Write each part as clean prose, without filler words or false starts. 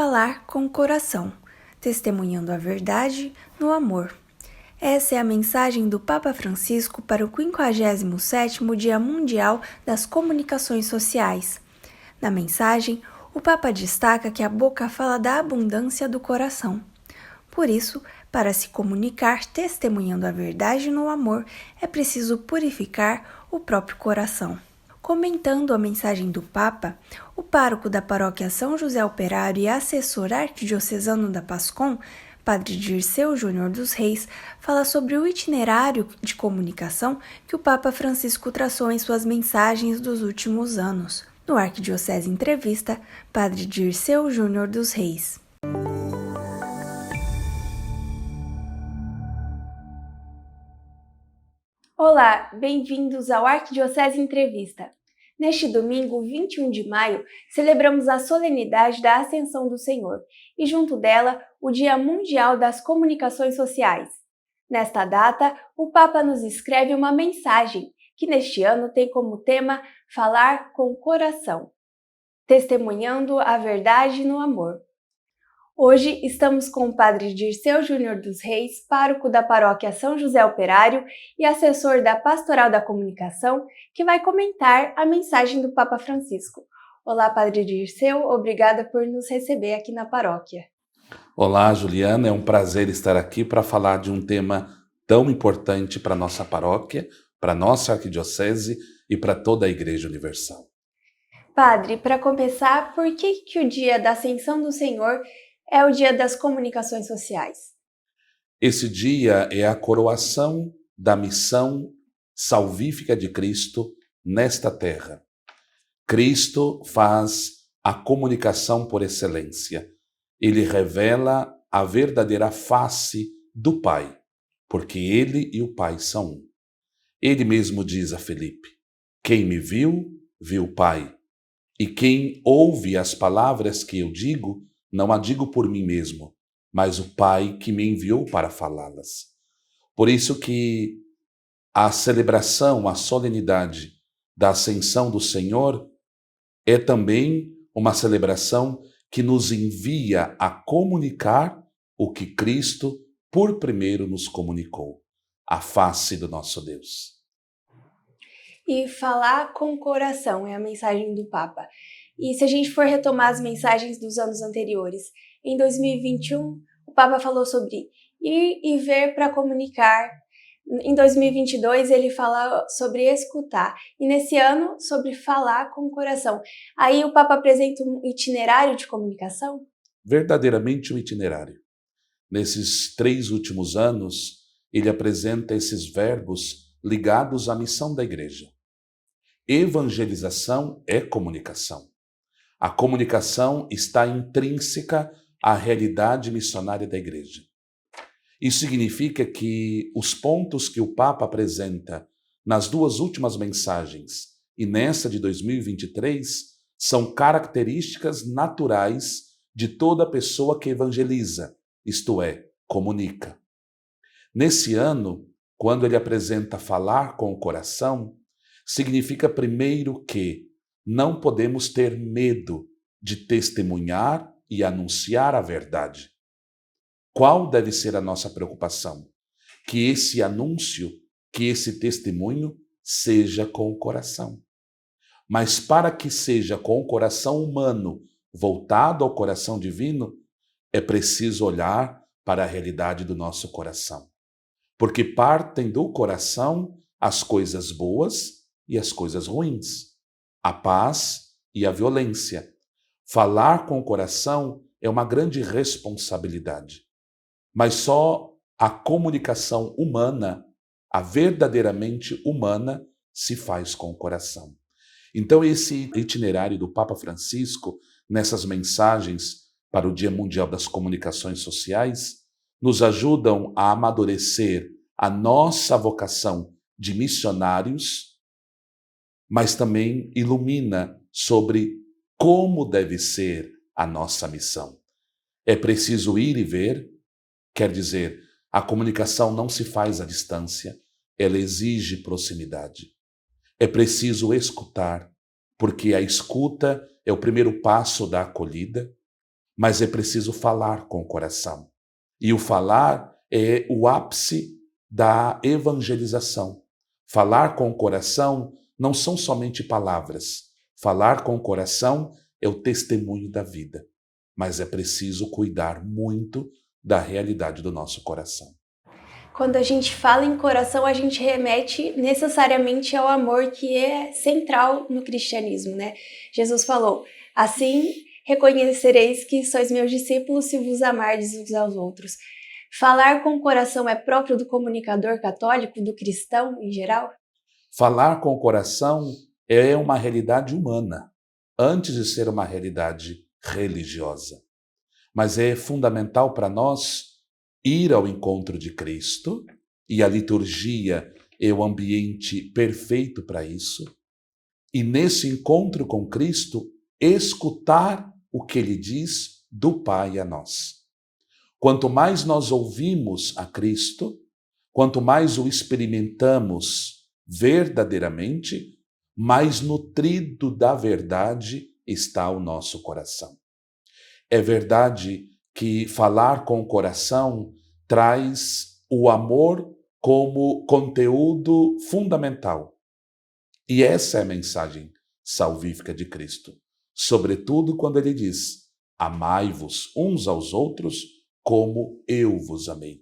falar com o coração, testemunhando a verdade no amor. Essa é a mensagem do Papa Francisco para o 57º Dia Mundial das Comunicações Sociais. Na mensagem, o Papa destaca que a boca fala da abundância do coração. Por isso, para se comunicar testemunhando a verdade no amor, é preciso purificar o próprio coração. Comentando a mensagem do Papa, o pároco da paróquia São José Operário e assessor arquidiocesano da PASCOM, Padre Dirceu Júnior dos Reis, fala sobre o itinerário de comunicação que o Papa Francisco traçou em suas mensagens dos últimos anos. No Arquidiocese Entrevista, Padre Dirceu Júnior dos Reis. Olá, bem-vindos ao Arquidiocese Entrevista. Neste domingo, 21 de maio, celebramos a solenidade da Ascensão do Senhor e, junto dela, o Dia Mundial das Comunicações Sociais. Nesta data, o Papa nos escreve uma mensagem que neste ano tem como tema Falar com o Coração, testemunhando a verdade no amor. Hoje estamos com o Padre Dirceu Júnior dos Reis, pároco da paróquia São José Operário e assessor da Pastoral da Comunicação, que vai comentar a mensagem do Papa Francisco. Olá, Padre Dirceu, obrigada por nos receber aqui na paróquia. Olá, Juliana, é um prazer estar aqui para falar de um tema tão importante para a nossa paróquia, para a nossa arquidiocese e para toda a Igreja Universal. Padre, para começar, por que o Dia da Ascensão do Senhor é o Dia das Comunicações Sociais? Esse dia é a coroação da missão salvífica de Cristo nesta terra. Cristo faz a comunicação por excelência. Ele revela a verdadeira face do Pai, porque ele e o Pai são um. Ele mesmo diz a Felipe: quem me viu, viu o Pai. E quem ouve as palavras que eu digo, não a digo por mim mesmo, mas o Pai que me enviou para falá-las. Por isso que a celebração, a solenidade da Ascensão do Senhor é também uma celebração que nos envia a comunicar o que Cristo, por primeiro, nos comunicou, a face do nosso Deus. E falar com o coração é a mensagem do Papa. E se a gente for retomar as mensagens dos anos anteriores, em 2021, o Papa falou sobre ir e ver para comunicar. Em 2022, ele fala sobre escutar. E nesse ano, sobre falar com o coração. Aí o Papa apresenta um itinerário de comunicação? Verdadeiramente um itinerário. Nesses 3 últimos anos, ele apresenta esses verbos ligados à missão da Igreja. Evangelização é comunicação. A comunicação está intrínseca à realidade missionária da Igreja. Isso significa que os pontos que o Papa apresenta nas 2 últimas mensagens e nessa de 2023 são características naturais de toda pessoa que evangeliza, isto é, comunica. Nesse ano, quando ele apresenta falar com o coração, significa primeiro que não podemos ter medo de testemunhar e anunciar a verdade. Qual deve ser a nossa preocupação? Que esse anúncio, que esse testemunho seja com o coração. Mas para que seja com o coração humano voltado ao coração divino, é preciso olhar para a realidade do nosso coração. Porque partem do coração as coisas boas e as coisas ruins, a paz e a violência. Falar com o coração é uma grande responsabilidade. Mas só a comunicação humana, a verdadeiramente humana, se faz com o coração. Então esse itinerário do Papa Francisco, nessas mensagens para o Dia Mundial das Comunicações Sociais, nos ajudam a amadurecer a nossa vocação de missionários, mas também ilumina sobre como deve ser a nossa missão. É preciso ir e ver, quer dizer, a comunicação não se faz à distância, ela exige proximidade. É preciso escutar, porque a escuta é o primeiro passo da acolhida. mas é preciso falar com o coração. E o falar é o ápice da evangelização. Falar com o coração não são somente palavras. Falar com o coração é o testemunho da vida. Mas é preciso cuidar muito da realidade do nosso coração. Quando a gente fala em coração, a gente remete necessariamente ao amor que é central no cristianismo, né? Jesus falou, assim reconhecereis que sois meus discípulos se vos amardes uns aos outros. Falar com o coração é próprio do comunicador católico, do cristão em geral? Falar com o coração é uma realidade humana, antes de ser uma realidade religiosa. Mas é fundamental para nós ir ao encontro de Cristo, e a liturgia é o ambiente perfeito para isso, e nesse encontro com Cristo, escutar o que Ele diz do Pai a nós. Quanto mais nós ouvimos a Cristo, quanto mais o experimentamos verdadeiramente, mais nutrido da verdade está o nosso coração. É verdade que falar com o coração traz o amor como conteúdo fundamental. E essa é a mensagem salvífica de Cristo, sobretudo quando ele diz: amai-vos uns aos outros como eu vos amei.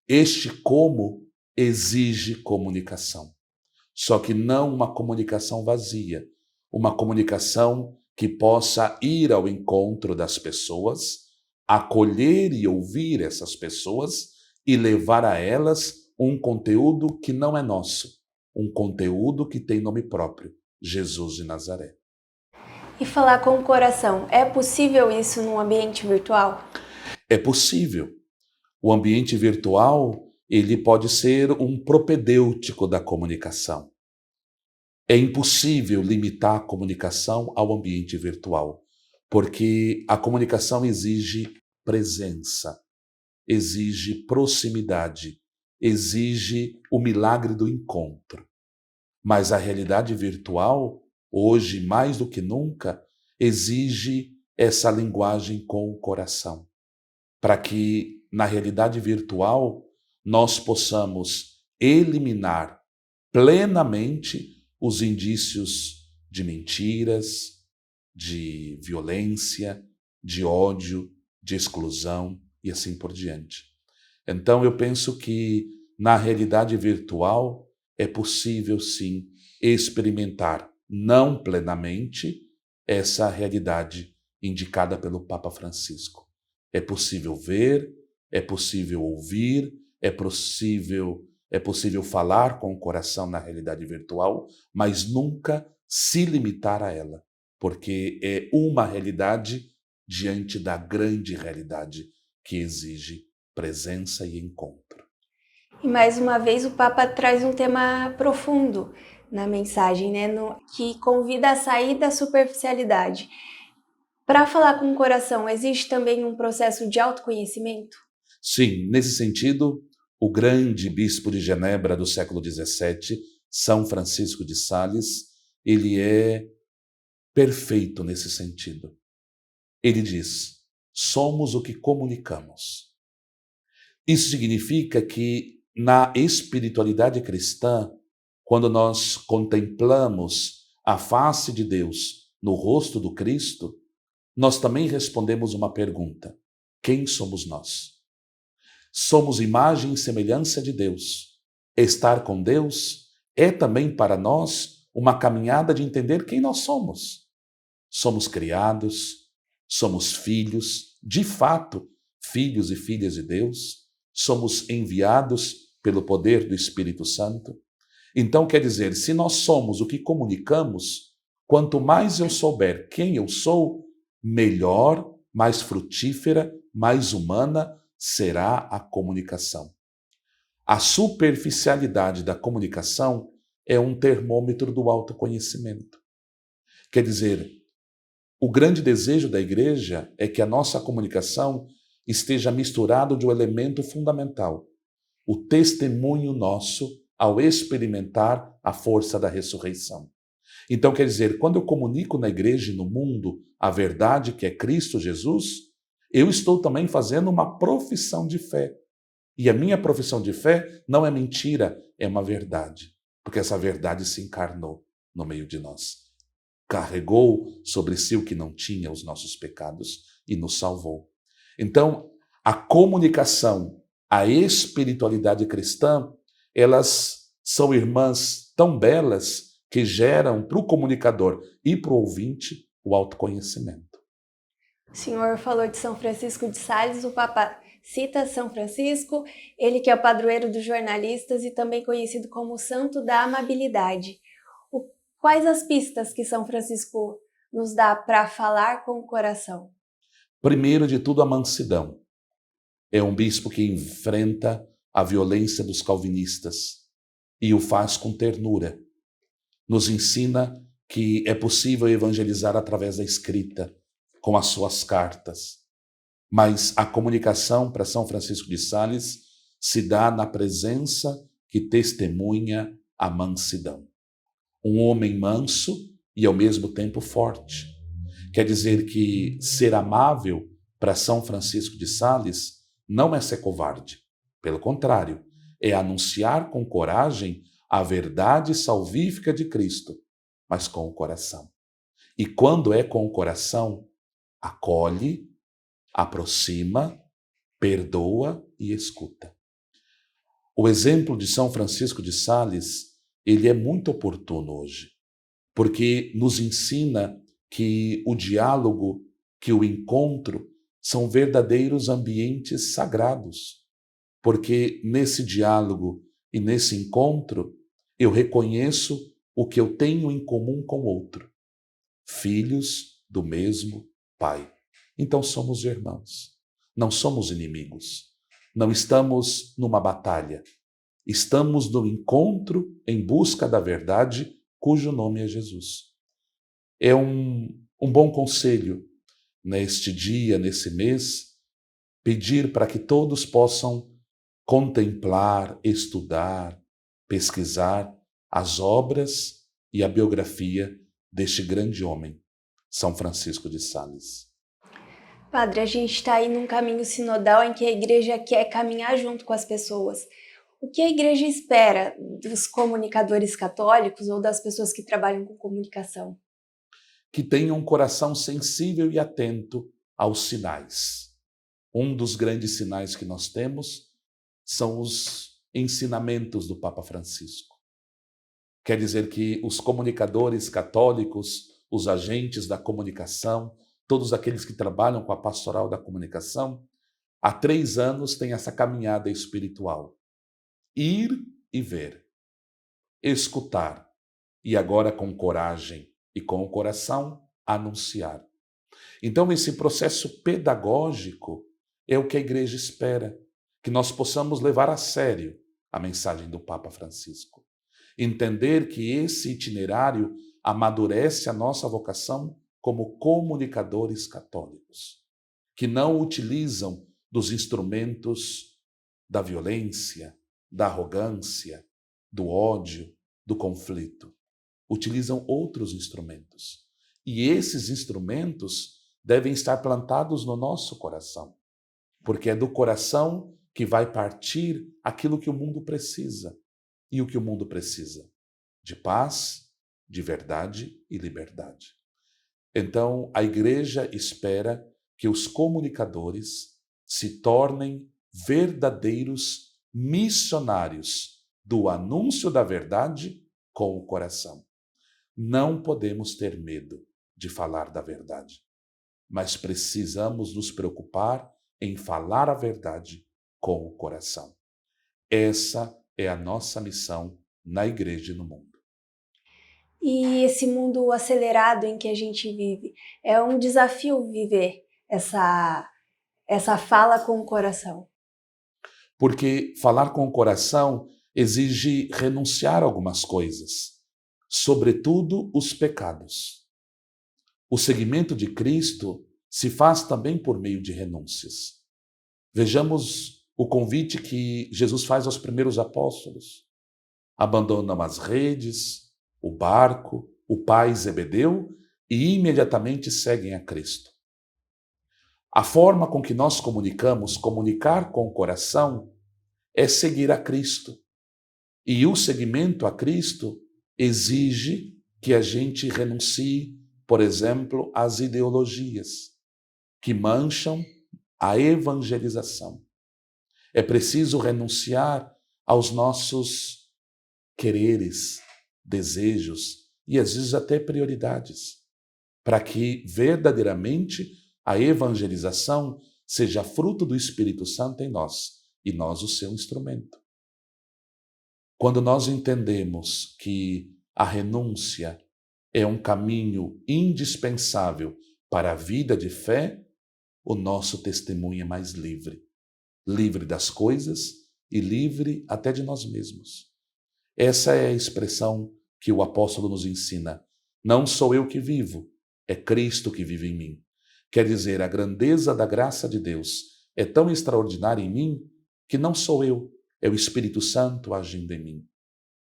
Este como exige comunicação, só que não uma comunicação vazia, uma comunicação que possa ir ao encontro das pessoas, acolher e ouvir essas pessoas e levar a elas um conteúdo que não é nosso, um conteúdo que tem nome próprio, Jesus de Nazaré. E falar com o coração, é possível isso num ambiente virtual? É possível. O ambiente virtual, ele pode ser um propedêutico da comunicação. É impossível limitar a comunicação ao ambiente virtual, porque a comunicação exige presença, exige proximidade, exige o milagre do encontro. Mas a realidade virtual, hoje mais do que nunca, exige essa linguagem com o coração, para que na realidade virtual nós possamos eliminar plenamente os indícios de mentiras, de violência, de ódio, de exclusão e assim por diante. Então eu penso que na realidade virtual é possível sim experimentar, não plenamente, essa realidade indicada pelo Papa Francisco. É possível ver, é possível ouvir, é possível falar com o coração na realidade virtual, mas nunca se limitar a ela, porque é uma realidade diante da grande realidade que exige presença e encontro. E mais uma vez o Papa traz um tema profundo na mensagem, né, que convida a sair da superficialidade. Para falar com o coração, existe também um processo de autoconhecimento? Sim, nesse sentido, o grande bispo de Genebra do século XVII, São Francisco de Sales, ele é perfeito nesse sentido. Ele diz: somos o que comunicamos. Isso significa que na espiritualidade cristã, quando nós contemplamos a face de Deus no rosto do Cristo, nós também respondemos uma pergunta: quem somos nós? Somos imagem e semelhança de Deus. Estar com Deus é também para nós uma caminhada de entender quem nós somos. Somos criados, somos filhos, de fato, filhos e filhas de Deus, somos enviados pelo poder do Espírito Santo. Então, quer dizer, se nós somos o que comunicamos, quanto mais eu souber quem eu sou, melhor, mais frutífera, mais humana será a comunicação. A superficialidade da comunicação é um termômetro do autoconhecimento. Quer dizer, o grande desejo da igreja é que a nossa comunicação esteja misturado de um elemento fundamental, o testemunho nosso ao experimentar a força da ressurreição. Então, quer dizer, quando eu comunico na igreja e no mundo a verdade que é Cristo Jesus, eu estou também fazendo uma profissão de fé. E a minha profissão de fé não é mentira, é uma verdade. Porque essa verdade se encarnou no meio de nós. Carregou sobre si o que não tinha, os nossos pecados, e nos salvou. Então, a comunicação, a espiritualidade cristã, elas são irmãs tão belas que geram para o comunicador e para o ouvinte o autoconhecimento. O senhor falou de São Francisco de Sales, o Papa cita São Francisco, ele que é o padroeiro dos jornalistas e também conhecido como o Santo da Amabilidade. Quais as pistas que São Francisco nos dá para falar com o coração? Primeiro de tudo, a mansidão. É um bispo que enfrenta a violência dos calvinistas e o faz com ternura. Nos ensina que é possível evangelizar através da escrita, com as suas cartas. Mas a comunicação para São Francisco de Sales se dá na presença que testemunha a mansidão. Um homem manso e ao mesmo tempo forte. Quer dizer que ser amável para São Francisco de Sales não é ser covarde. Pelo contrário, é anunciar com coragem a verdade salvífica de Cristo, mas com o coração. E quando é com o coração, acolhe, aproxima, perdoa e escuta. O exemplo de São Francisco de Sales, ele é muito oportuno hoje, porque nos ensina que o diálogo, que o encontro são verdadeiros ambientes sagrados, porque nesse diálogo e nesse encontro eu reconheço o que eu tenho em comum com o outro, filhos do mesmo Pai. Então somos irmãos, não somos inimigos, não estamos numa batalha, estamos no encontro em busca da verdade, cujo nome é Jesus. É um bom conselho neste dia, nesse mês, pedir para que todos possam contemplar, estudar, pesquisar as obras e a biografia deste grande homem, São Francisco de Sales. Padre, a gente está aí num caminho sinodal em que a igreja quer caminhar junto com as pessoas. O que a igreja espera dos comunicadores católicos ou das pessoas que trabalham com comunicação? Que tenham um coração sensível e atento aos sinais. Um dos grandes sinais que nós temos são os ensinamentos do Papa Francisco. Quer dizer que os comunicadores católicos, os agentes da comunicação, todos aqueles que trabalham com a pastoral da comunicação, há 3 anos têm essa caminhada espiritual. Ir e ver, escutar, e agora com coragem e com o coração, anunciar. Então esse processo pedagógico é o que a igreja espera, que nós possamos levar a sério a mensagem do Papa Francisco. Entender que esse itinerário amadurece a nossa vocação como comunicadores católicos, que não utilizam dos instrumentos da violência, da arrogância, do ódio, do conflito. Utilizam outros instrumentos. E esses instrumentos devem estar plantados no nosso coração, porque é do coração que vai partir aquilo que o mundo precisa. E o que o mundo precisa? De paz, de verdade e liberdade. Então, a igreja espera que os comunicadores se tornem verdadeiros missionários do anúncio da verdade com o coração. Não podemos ter medo de falar da verdade, mas precisamos nos preocupar em falar a verdade com o coração. Essa é a nossa missão na igreja e no mundo. E esse mundo acelerado em que a gente vive, é um desafio viver essa fala com o coração. Porque falar com o coração exige renunciar a algumas coisas, sobretudo os pecados. O seguimento de Cristo se faz também por meio de renúncias. Vejamos o convite que Jesus faz aos primeiros apóstolos. Abandonam as redes, o barco, o pai Zebedeu e imediatamente seguem a Cristo. A forma com que nós comunicamos, comunicar com o coração, é seguir a Cristo. E o seguimento a Cristo exige que a gente renuncie, por exemplo, às ideologias que mancham a evangelização. É preciso renunciar aos nossos quereres, desejos e às vezes até prioridades, para que verdadeiramente a evangelização seja fruto do Espírito Santo em nós e nós o seu instrumento. Quando nós entendemos que a renúncia é um caminho indispensável para a vida de fé, o nosso testemunho é mais livre. Livre das coisas e livre até de nós mesmos. Essa é a expressão que o apóstolo nos ensina. Não sou eu que vivo, é Cristo que vive em mim. Quer dizer, a grandeza da graça de Deus é tão extraordinária em mim que não sou eu, é o Espírito Santo agindo em mim.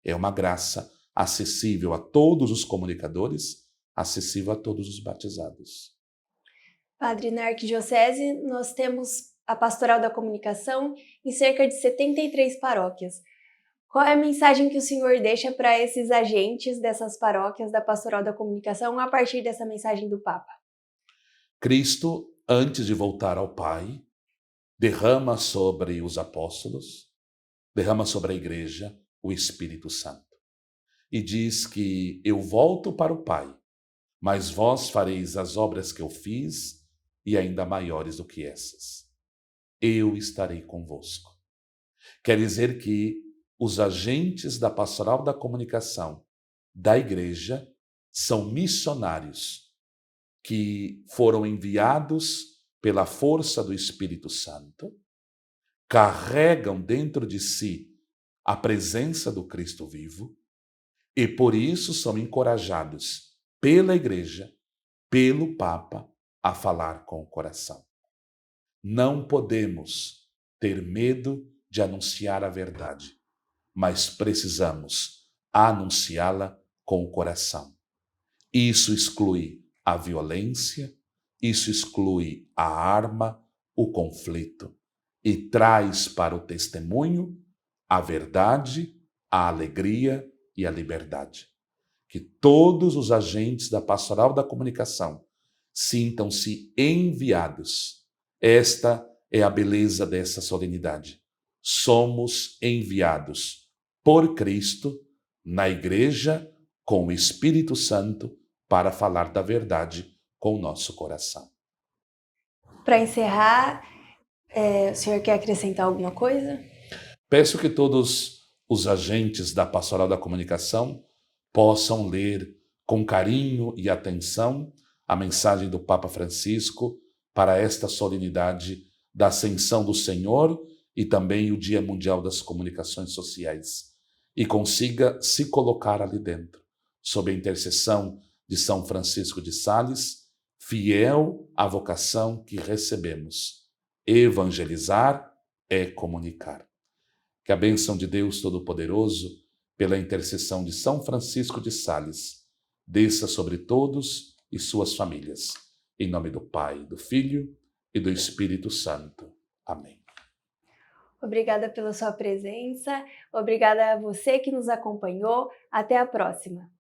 É uma graça acessível a todos os comunicadores, acessível a todos os batizados. Padre, na Arquidiocese, nós temos a Pastoral da Comunicação em cerca de 73 paróquias. Qual é a mensagem que o senhor deixa para esses agentes dessas paróquias da Pastoral da Comunicação a partir dessa mensagem do Papa? Cristo, antes de voltar ao Pai, derrama sobre os apóstolos, derrama sobre a Igreja o Espírito Santo. E diz que eu volto para o Pai, mas vós fareis as obras que eu fiz e ainda maiores do que essas. Eu estarei convosco. Quer dizer que os agentes da Pastoral da Comunicação da Igreja são missionários que foram enviados pela força do Espírito Santo, carregam dentro de si a presença do Cristo vivo e por isso são encorajados pela Igreja, pelo Papa, a falar com o coração. Não podemos ter medo de anunciar a verdade, mas precisamos anunciá-la com o coração. Isso exclui a violência, isso exclui a arma, o conflito e traz para o testemunho a verdade, a alegria e a liberdade. Que todos os agentes da Pastoral da Comunicação sintam-se enviados. Esta é a beleza dessa solenidade. Somos enviados por Cristo na Igreja com o Espírito Santo para falar da verdade com o nosso coração. Para encerrar, o senhor quer acrescentar alguma coisa? Peço que todos os agentes da Pastoral da Comunicação possam ler com carinho e atenção a mensagem do Papa Francisco para esta solenidade da Ascensão do Senhor e também o Dia Mundial das Comunicações Sociais, e consiga se colocar ali dentro, sob a intercessão de São Francisco de Sales, fiel à vocação que recebemos. Evangelizar é comunicar. Que a bênção de Deus Todo-Poderoso, pela intercessão de São Francisco de Sales, desça sobre todos e suas famílias. Em nome do Pai, do Filho e do Espírito Santo. Amém. Obrigada pela sua presença, obrigada a você que nos acompanhou. Até a próxima.